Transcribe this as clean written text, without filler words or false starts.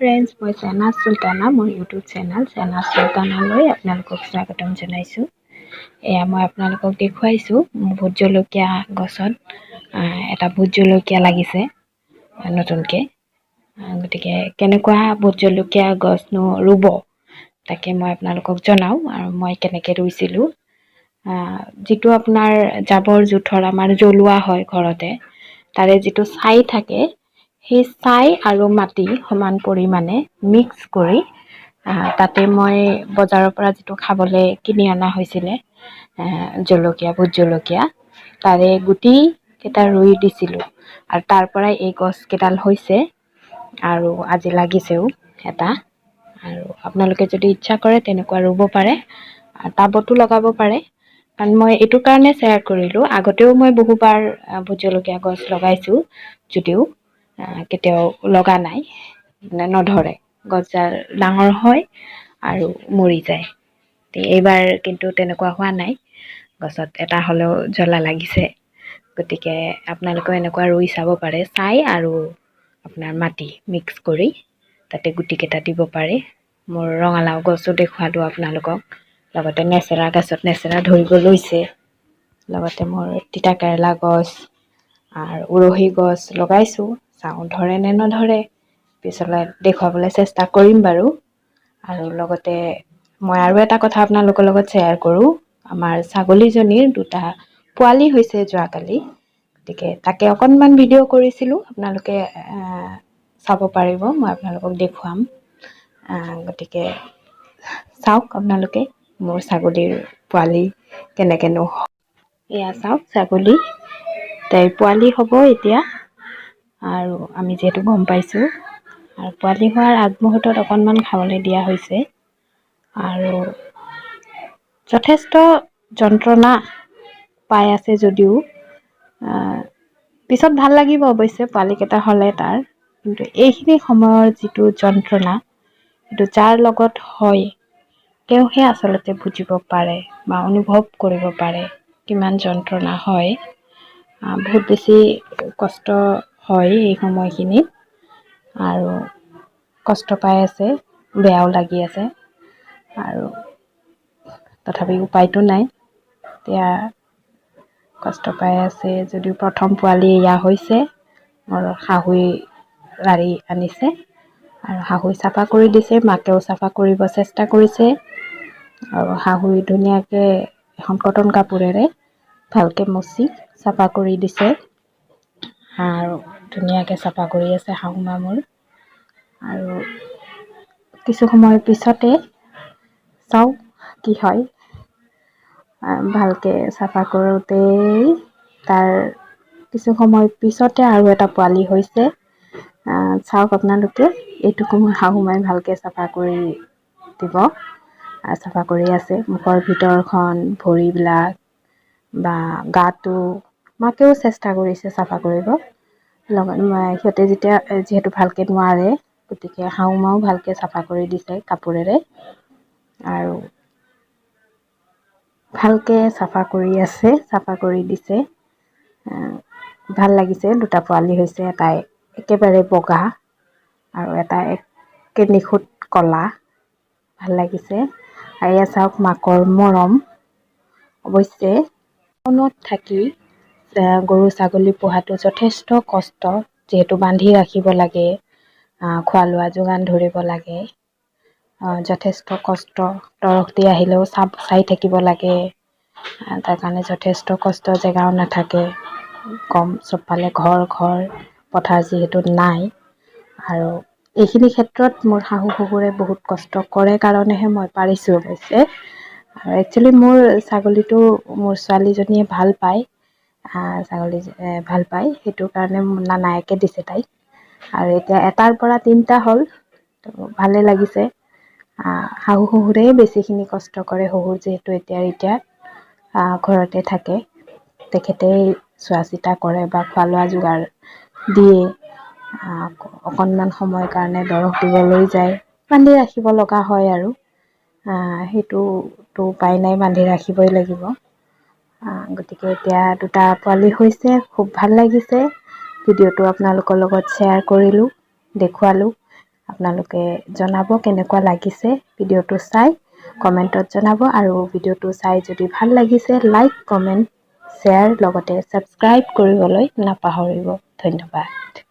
Friends, মই চেনাজ চুলতানা, মোৰ YouTube channel চেনাজ চুলতানালৈ আপোনালোকক স্বাগতম জনাইছোঁ। এয়া মই আপোনালোকক দেখুৱাইছোঁ ভোট জলকীয়া গছত এটা ভোট জলকীয়া লাগিছে নতুনকৈ। গতিকে কেনেকুৱা ভোট জলকীয়া গছনো ৰুব তাকে মই আপোনালোকক জনাওঁ আৰু মই কেনেকৈ ৰুইছিলোঁ। যিটো আপোনাৰ জাবৰ জোঁথৰ আমাৰ জ্বলোৱা হয় ঘৰতে, তাৰে যিটো ছাই থাকে, সেই ছাই আৰু মাটি সমান পৰিমাণে মিক্স কৰি তাতে মই বজাৰৰ পৰা যিটো খাবলৈ কিনি অনা হৈছিলে জলকীয়া, ভোট জলকীয়া, তাৰে গুটিকেইটা ৰুই দিছিলোঁ আৰু তাৰ পৰাই এই গছকেইডাল হৈছে আৰু আজি লাগিছেও এটা। আৰু আপোনালোকে যদি ইচ্ছা কৰে তেনেকুৱা ৰুব পাৰে, টাবতো লগাব পাৰে। কাৰণ মই এইটো কাৰণে শ্বেয়াৰ কৰিলোঁ, আগতেও মই বহুবাৰ ভোট জলকীয়া গছ লগাইছোঁ যদিও কেতিয়াও লগা নাই, নধৰে, গছডাল ডাঙৰ হয় আৰু মৰি যায়। এইবাৰ কিন্তু তেনেকুৱা হোৱা নাই, গছত এটা হ'লেও জ্বলা লাগিছে। গতিকে আপোনালোকেও এনেকুৱা ৰুই চাব পাৰে, ছাই আৰু আপোনাৰ মাটি মিক্স কৰি তাতে গুটিকেইটা দিব পাৰে। মোৰ ৰঙালাও গছো দেখুৱালোঁ আপোনালোকক, লগতে নেচেৰা গছত নেচেৰা ধৰিব লৈছে, লগতে মোৰ তিতা কেৰেলা গছ আৰু উৰহী গছ লগাইছোঁ। চাওঁ ধৰে নে নধৰে, পিছলৈ দেখুৱাবলৈ চেষ্টা কৰিম বাৰু। আৰু লগতে মই আৰু এটা কথা আপোনালোকৰ লগত শ্বেয়াৰ কৰোঁ, আমাৰ ছাগলীজনীৰ 2টা পোৱালি হৈছে যোৱাকালি। গতিকে তাকে অকণমান ভিডিঅ' কৰিছিলোঁ, আপোনালোকে চাব পাৰিব, মই আপোনালোকক দেখুৱাম। গতিকে চাওক আপোনালোকে মোৰ ছাগলীৰ পোৱালি কেনেকৈনো। এয়া চাওক ছাগলী, তাইৰ পোৱালি হ'ব এতিয়া। আৰু আমি যিহেতু গম পাইছোঁ, আৰু পোৱালি হোৱাৰ আগমুহূৰ্তত অকণমান খাবলৈ দিয়া হৈছে আৰু যথেষ্ট যন্ত্ৰণা পাই আছে যদিও পিছত ভাল লাগিব অৱশ্যে পোৱালিকেইটা হ'লে তাৰ। কিন্তু এইখিনি সময়ৰ যিটো যন্ত্ৰণা, সেইটো যাৰ লগত হয় তেওঁহে আচলতে বুজিব পাৰে বা অনুভৱ কৰিব পাৰে কিমান যন্ত্ৰণা হয়। বহুত বেছি কষ্ট হয় এই সময়খিনিত, আৰু কষ্ট পাই আছে, বেয়াও লাগি আছে, আৰু তথাপি উপায়তো নাই। এতিয়া কষ্ট পাই আছে যদিও প্ৰথম পোৱালি এয়া হৈছে। মোৰ শাহুৱে লাৰি আনিছে আৰু শাহুৱে চাফা কৰি দিছে, মাকেও চাফা কৰিব চেষ্টা কৰিছে। আৰু শাহুৱে ধুনীয়াকৈ এখন কটন কাপোৰেৰে ভালকৈ মচি চাফা কৰি দিছে আৰু ধুনীয়াকৈ চাফা কৰি আছে শাহুমা মোৰ। আৰু কিছু সময়ৰ পিছতে চাওঁ কি হয়। ভালকৈ চাফা কৰোঁতেই তাৰ কিছু সময় পিছতে আৰু এটা পোৱালি হৈছে। চাওক আপোনালোকে, এইটোকো মোৰ শাহুমাই ভালকৈ চাফা কৰি দিব, চাফা কৰি আছে। মুখৰ ভিতৰখন, ভৰিবিলাক বা গাটো মাকেও চেষ্টা কৰিছে চাফা কৰিব। লগত সিহঁতে যিহেতু ভালকৈ নোৱাৰে, গতিকে শাহুমাও ভালকৈ চাফা কৰি দিছে কাপোৰেৰে আৰু ভালকৈ চাফা কৰি আছে, চাফা কৰি দিছে। ভাল লাগিছে, 2টা পোৱালি হৈছে, এটাই একেবাৰে বগা আৰু এটা একে নিখুঁত ক'লা। ভাল লাগিছে। আৰু এয়া চাওক মাকৰ মৰম। অৱশ্যে টাউনত থাকি গৰু ছাগলী পোহাটো যথেষ্ট কষ্ট, যিহেতু বান্ধি ৰাখিব লাগে, খোৱা লোৱা যোগান ধৰিব লাগে, যথেষ্ট কষ্ট। দৰৱ দি আহিলেও চাই থাকিব লাগে, তাৰ কাৰণে যথেষ্ট কষ্ট। জেগাও নাথাকে, কম চবফালে ঘৰ পথাৰ যিহেতু নাই। আৰু এইখিনি ক্ষেত্ৰত মোৰ শাহু শহুৰে বহুত কষ্ট কৰে কাৰণেহে মই পাৰিছোঁ অৱশ্যে। আৰু একচুৱেলি মোৰ ছাগলীটো মোৰ ছোৱালীজনীয়ে ভাল পায়, ছাগলী ভাল পায়, সেইটো কাৰণে নানায়কে দিছে তাইক। আৰু এতিয়া এটাৰ পৰা 3টা হ'ল, তো ভালেই লাগিছে। শাহু শহুৰেই বেছিখিনি কষ্ট কৰে, শহুৰ যিহেতু এতিয়া ঘৰতে থাকে, তেখেতেই চোৱা চিতা কৰে বা খোৱা লোৱা যোগাৰ দিয়ে। অকণমান সময়ৰ কাৰণে দৰৱ দিবলৈ যায়, বান্ধি ৰাখিব লগা হয় আৰু সেইটোতো উপায় নাই, বান্ধি ৰাখিবই লাগিব। গতিকে এতিয়া 2টা পোৱালি হৈছে, খুব ভাল লাগিছে। ভিডিঅ'টো আপোনালোকৰ লগত শ্বেয়াৰ কৰিলোঁ, দেখুৱালোঁ। আপোনালোকে জনাব কেনেকুৱা লাগিছে ভিডিঅ'টো চাই কমেণ্টত জনাব আৰু ভিডিঅ'টো চাই যদি ভাল লাগিছে লাইক কমেণ্ট শ্বেয়াৰ লগতে ছাবস্ক্ৰাইব কৰিবলৈ নাপাহৰিব ধন্যবাদ